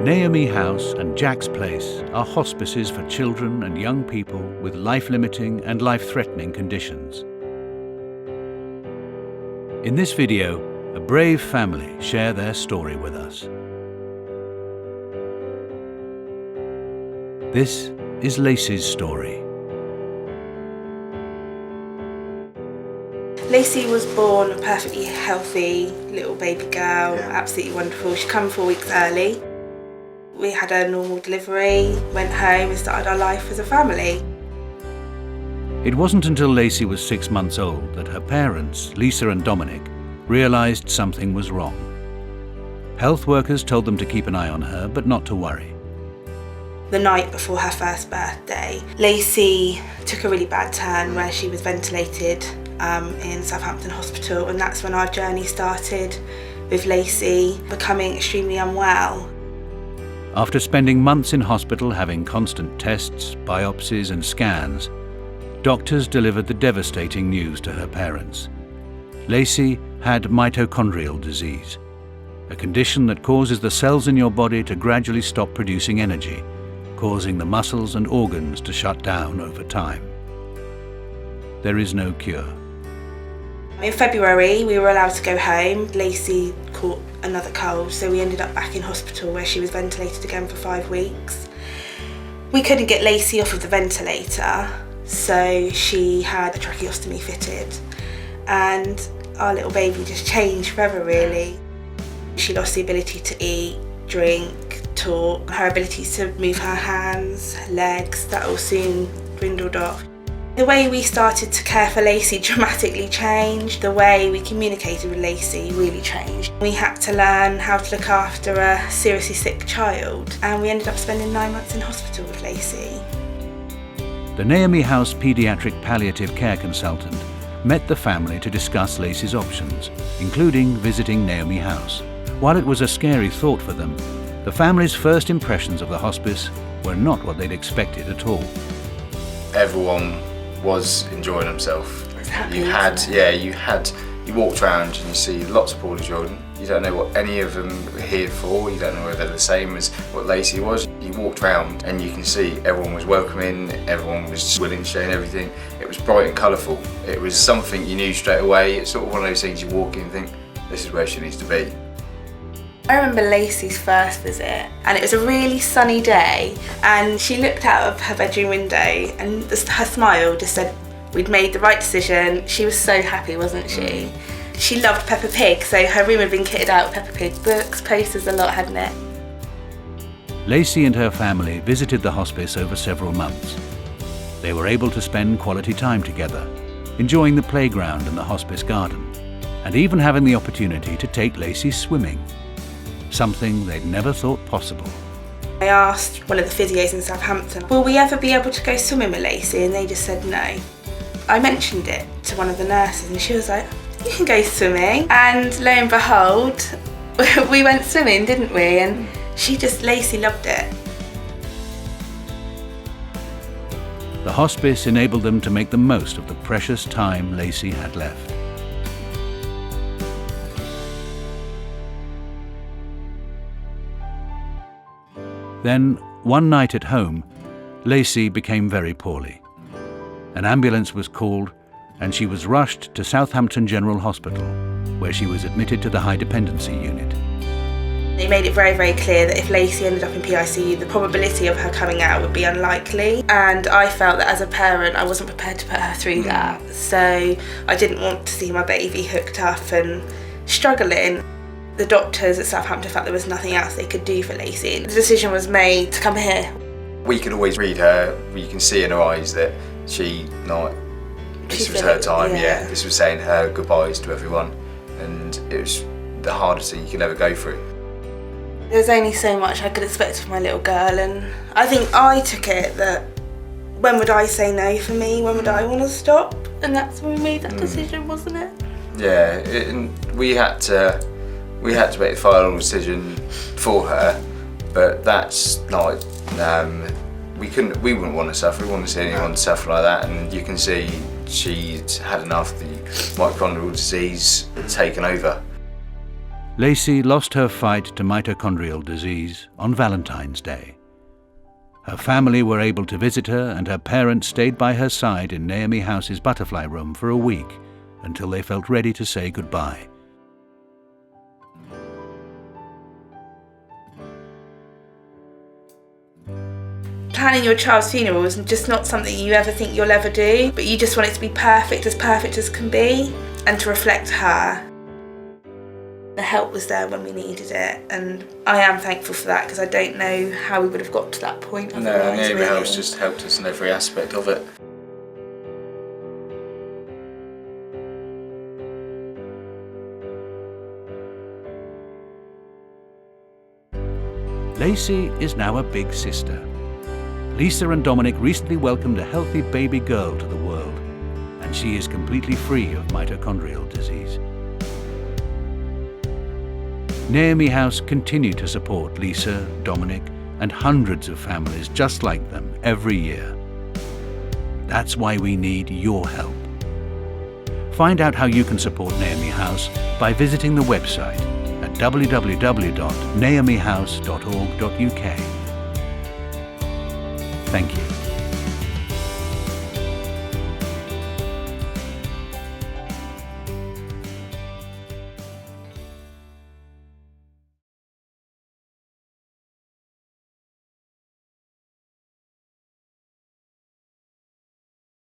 Naomi House and Jack's Place are hospices for children and young people with life-limiting and life-threatening conditions. In this video, a brave family share their story with us. This is Lacey's story. Lacey was born a perfectly healthy little baby girl, absolutely wonderful. She came 4 weeks early. We had a normal delivery, went home and started our life as a family. It wasn't until Lacey was 6 months old that her parents, Lisa and Dominic, realised something was wrong. Health workers told them to keep an eye on her, but not to worry. The night before her first birthday, Lacey took a really bad turn where she was ventilated in Southampton Hospital, and that's when our journey started with Lacey becoming extremely unwell. After spending months in hospital having constant tests, biopsies and scans, doctors delivered the devastating news to her parents. Lacey had mitochondrial disease, a condition that causes the cells in your body to gradually stop producing energy, causing the muscles and organs to shut down over time. There is no cure. In February, we were allowed to go home. Lacey caught another cold, so we ended up back in hospital where she was ventilated again for 5 weeks. We couldn't get Lacey off of the ventilator, so she had a tracheostomy fitted, and our little baby just changed forever, really. She lost the ability to eat, drink, talk. Her ability to move her hands, legs, that all soon dwindled off. The way we started to care for Lacey dramatically changed. The way we communicated with Lacey really changed. We had to learn how to look after a seriously sick child, and we ended up spending 9 months in hospital with Lacey. The Naomi House paediatric palliative care consultant met the family to discuss Lacey's options, including visiting Naomi House. While it was a scary thought for them, the family's first impressions of the hospice were not what they'd expected at all. Everyone was enjoying themselves. Happy, You walked around and you see lots of poorly children. You don't know what any of them are here for. You don't know whether they're the same as what Lacey was. You walked around and you can see everyone was welcoming, everyone was willing to share everything. It was bright and colourful. It was something you knew straight away. It's sort of one of those things you walk in and think, this is where she needs to be. I remember Lacey's first visit, and it was a really sunny day, and she looked out of her bedroom window and her smile just said we'd made the right decision. She was so happy, wasn't she? She loved Peppa Pig, so her room had been kitted out with Peppa Pig books, posters, a lot, hadn't it? Lacey and her family visited the hospice over several months. They were able to spend quality time together, enjoying the playground and the hospice garden, and even having the opportunity to take Lacey swimming. Something they'd never thought possible. I asked one of the physios in Southampton, will we ever be able to go swimming with Lacey? And they just said no. I mentioned it to one of the nurses and she was like, you can go swimming. And lo and behold, we went swimming, didn't we? And Lacey loved it. The hospice enabled them to make the most of the precious time Lacey had left. Then, one night at home, Lacey became very poorly. An ambulance was called and she was rushed to Southampton General Hospital, where she was admitted to the high dependency unit. They made it very, very clear that if Lacey ended up in PICU, the probability of her coming out would be unlikely. And I felt that as a parent, I wasn't prepared to put her through that. So I didn't want to see my baby hooked up and struggling. The doctors at Southampton felt there was nothing else they could do for Lacey. The decision was made to come here. We could always read her. You can see in her eyes that this was her time. This was saying her goodbyes to everyone, and it was the hardest thing you could ever go through. There's only so much I could expect of my little girl, and I think I took it that when would I say no for me? When would I want to stop? And that's when we made that decision, wasn't it? Yeah, and we had to make the final decision for her, but that's like we wouldn't want to suffer. We wouldn't see anyone suffer like that, and you can see she'd had enough. The mitochondrial disease had taken over. Lacey lost her fight to mitochondrial disease on Valentine's Day. Her family were able to visit her, and her parents stayed by her side in Naomi House's butterfly room for a week until they felt ready to say goodbye. Planning your child's funeral is just not something you ever think you'll ever do, but you just want it to be perfect as can be, and to reflect her. The help was there when we needed it, and I am thankful for that, because I don't know how we would have got to that point otherwise. No, Naomi House just helped us in every aspect of it. Lacey is now a big sister. Lisa and Dominic recently welcomed a healthy baby girl to the world, and she is completely free of mitochondrial disease. Naomi House continue to support Lisa, Dominic, and hundreds of families just like them every year. That's why we need your help. Find out how you can support Naomi House by visiting the website at www.naomihouse.org.uk. Thank you.